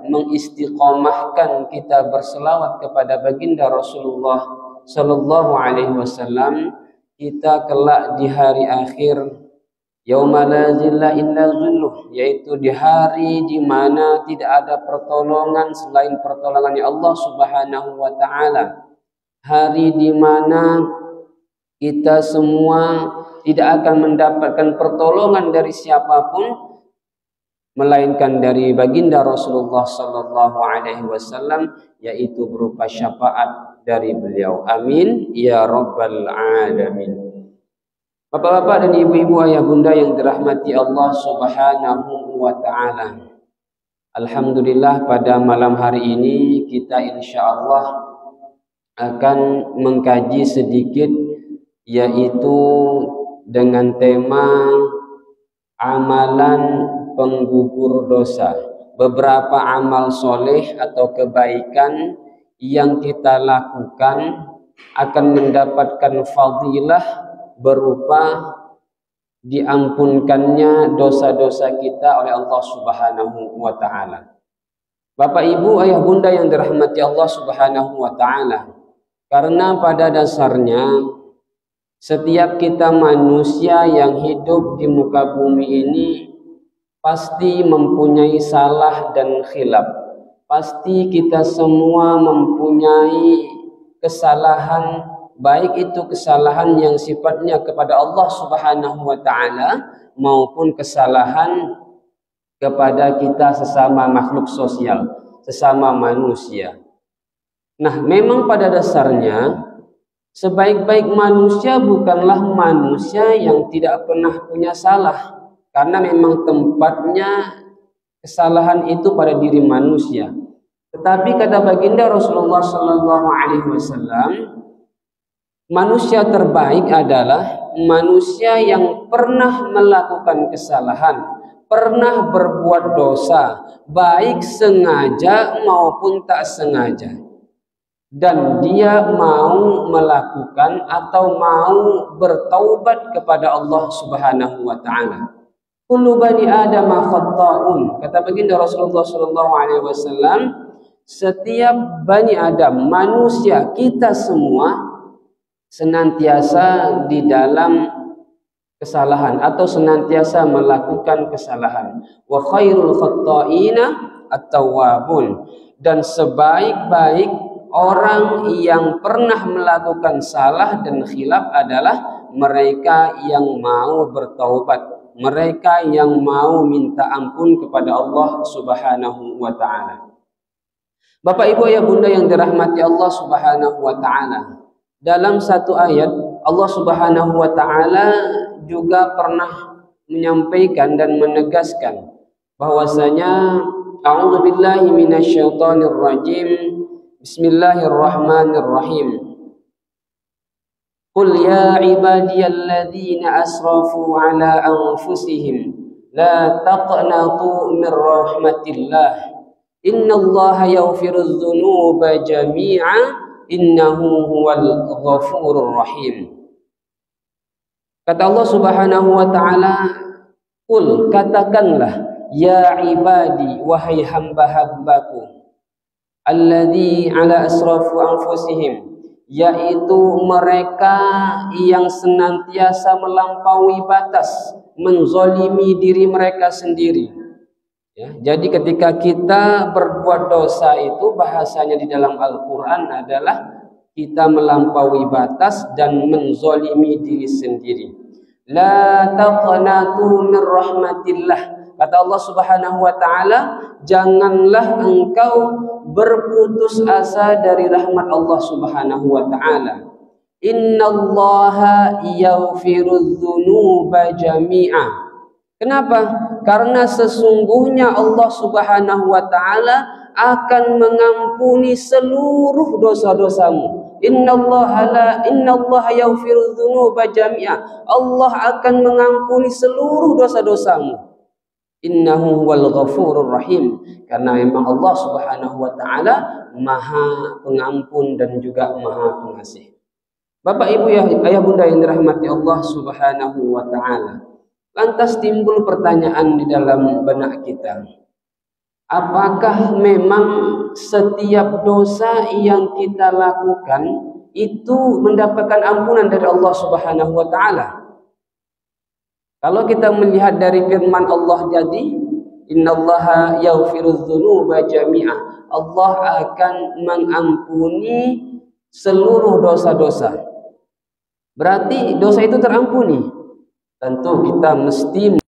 mengistiqomahkan kita berselawat kepada baginda Rasulullah sallallahu alaihi wasallam, kita kelak di hari akhir yauma la zilla illa zilluh, yaitu di hari di mana tidak ada pertolongan selain pertolongannya Allah Subhanahu wa taala. Hari di mana kita semua tidak akan mendapatkan pertolongan dari siapapun melainkan dari baginda Rasulullah sallallahu alaihi wasallam, yaitu berupa syafaat dari beliau. Amin ya rabbal alamin. Bapak-bapak dan ibu-ibu, ayah bunda yang dirahmati Allah Subhanahu wa taala. Alhamdulillah, pada malam hari ini kita insyaallah akan mengkaji sedikit, yaitu dengan tema amalan penggugur dosa. Beberapa amal soleh atau kebaikan yang kita lakukan akan mendapatkan fadilah berupa diampunkannya dosa-dosa kita oleh Allah Subhanahu wa taala. Bapak Ibu, ayah bunda yang dirahmati Allah Subhanahu wa taala, karena pada dasarnya setiap kita manusia yang hidup di muka bumi ini pasti mempunyai salah dan khilaf. Pasti kita semua mempunyai kesalahan, baik itu kesalahan yang sifatnya kepada Allah Subhanahu wa taala maupun kesalahan kepada kita sesama makhluk sosial, sesama manusia. Nah, memang pada dasarnya sebaik-baik manusia bukanlah manusia yang tidak pernah punya salah, karena memang tempatnya kesalahan itu pada diri manusia. Tetapi kata baginda Rasulullah sallallahu alaihi wasallam, manusia terbaik adalah manusia yang pernah melakukan kesalahan, pernah berbuat dosa, baik sengaja maupun tak sengaja, dan dia mau melakukan atau mau bertaubat kepada Allah Subhanahu wa taala. Kullu bani Adam khata'un, kata baginda Rasulullah sallallahu alaihi wasallam, setiap bani Adam, manusia, kita semua senantiasa di dalam kesalahan atau senantiasa melakukan kesalahan. Wa khairul khata'ina at-tawwabun, dan sebaik-baik orang yang pernah melakukan salah dan khilaf adalah mereka yang mau bertaubat, mereka yang mau minta ampun kepada Allah Subhanahu wa taala. Bapak Ibu ayah bunda yang dirahmati Allah Subhanahu wa taala, dalam satu ayat Allah Subhanahu wa taala juga pernah menyampaikan dan menegaskan bahwasanya a'udzubillahi minasyaitonir rajim, bismillahirrahmanirrahim. Qul ya ibadiyalladzina asrafu ala anfusihim la taqnatu min rahmatillah innallaha yaghfirudz dzunuba jami'a innahu huwal ghafurur rahim. Kata Allah Subhanahu wa taala, qul, katakanlah, ya ibadi, wahai hamba-hambaku, alladzi ala asrafu anfusihim, yaitu mereka yang senantiasa melampaui batas, menzolimi diri mereka sendiri. Ya, jadi ketika kita berbuat dosa itu bahasanya di dalam Al-Quran adalah kita melampaui batas dan menzolimi diri sendiri. La taqnatu min rahmatillah, kata Allah Subhanahu wa taala, janganlah engkau berputus asa dari rahmat Allah Subhanahu wa taala. Innallaha yaghfirudz dzunuba jami'a. Kenapa? Karena sesungguhnya Allah Subhanahu wa taala akan mengampuni seluruh dosa-dosamu. Innallaha yaghfirudz dzunuba jami'a. Allah akan mengampuni seluruh dosa-dosamu. Innahu huwal ghafurur rahim, karena memang Allah Subhanahu wa taala Maha Pengampun dan juga Maha Pengasih. Bapak Ibu ya, ayah bunda yang dirahmati Allah Subhanahu wa taala, lantas timbul pertanyaan di dalam benak kita. apakah memang setiap dosa yang kita lakukan itu mendapatkan ampunan dari Allah Subhanahu wa taala? Kalau kita melihat dari firman Allah jadi, innallaha yaghfirudz dzunuba jami'ah. Allah akan mengampuni seluruh dosa-dosa. Berarti dosa itu terampuni. Tentu kita mesti